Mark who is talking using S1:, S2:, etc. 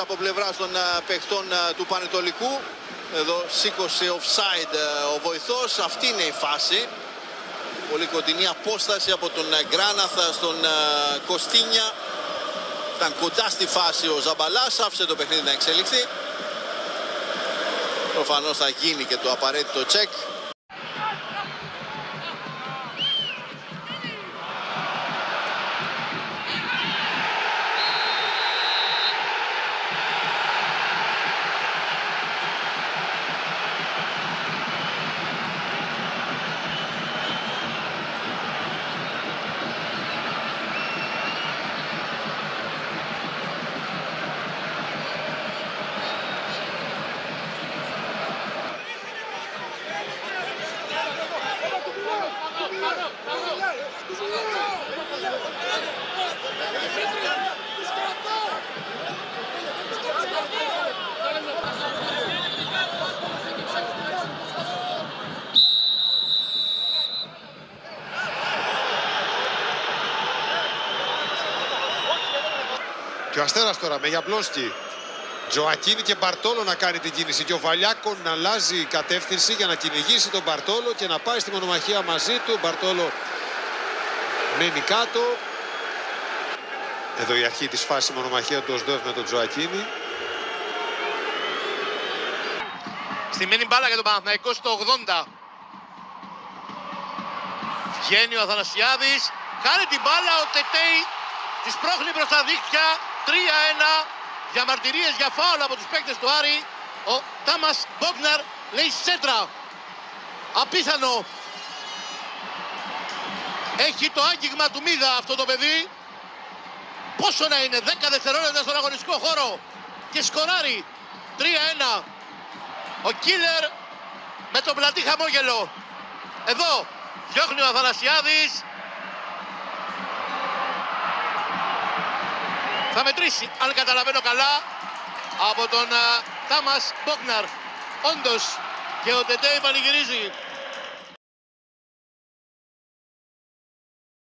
S1: από πλευράς των παιχτών του Πανετολικού. Εδώ σήκωσε offside ο βοηθός. Αυτή είναι η φάση. Πολύ κοντινή απόσταση από τον Γκράναθ στον Κωστίνια. Ήταν κοντά στη φάση ο Ζαμπαλάς, άφησε το παιχνίδι να εξελιχθεί. Προφανώς θα γίνει και το απαραίτητο τσεκ.
S2: Και ο Αστέρας τώρα με Γιαμπλόνσκι. Τζοακίνι και Μπαρτόλο να κάνει την κίνηση. Και ο Βαλιάκο να αλλάζει κατεύθυνση για να κυνηγήσει τον Μπαρτόλο και να πάει στη μονομαχία μαζί του. Μπαρτόλο μένει κάτω. Εδώ η αρχή της φάσης μονομαχία του Οσδόεφ με τον Τζοακίνι.
S3: Στημένη μπάλα για τον Παναθηναϊκό στο 80. Βγαίνει ο Αθανασιάδης. Χάνει την μπάλα, ο Τετέι της πρόχνει προς τα δίχτυα. 3-1. Διαμαρτυρίες για φάουλ από τους παίκτες του Άρη. Ο Τάμας Μπόγκναρ λέει σέντρα. Απίθανο. Έχει το άγγιγμα του Μίδα αυτό το παιδί. Πόσο να είναι, 10 δευτερόλεπτα στον αγωνιστικό χώρο. Και σκοράρει. 3-1. Ο Κίλερ με τον πλατή χαμόγελο. Εδώ διώχνει ο Αθανασιάδης. Θα μετρήσει, αν καταλαβαίνω καλά, από τον Τάμας Μπόγκναρ. Όντως, και ο Τετέι πανηγυρίζει.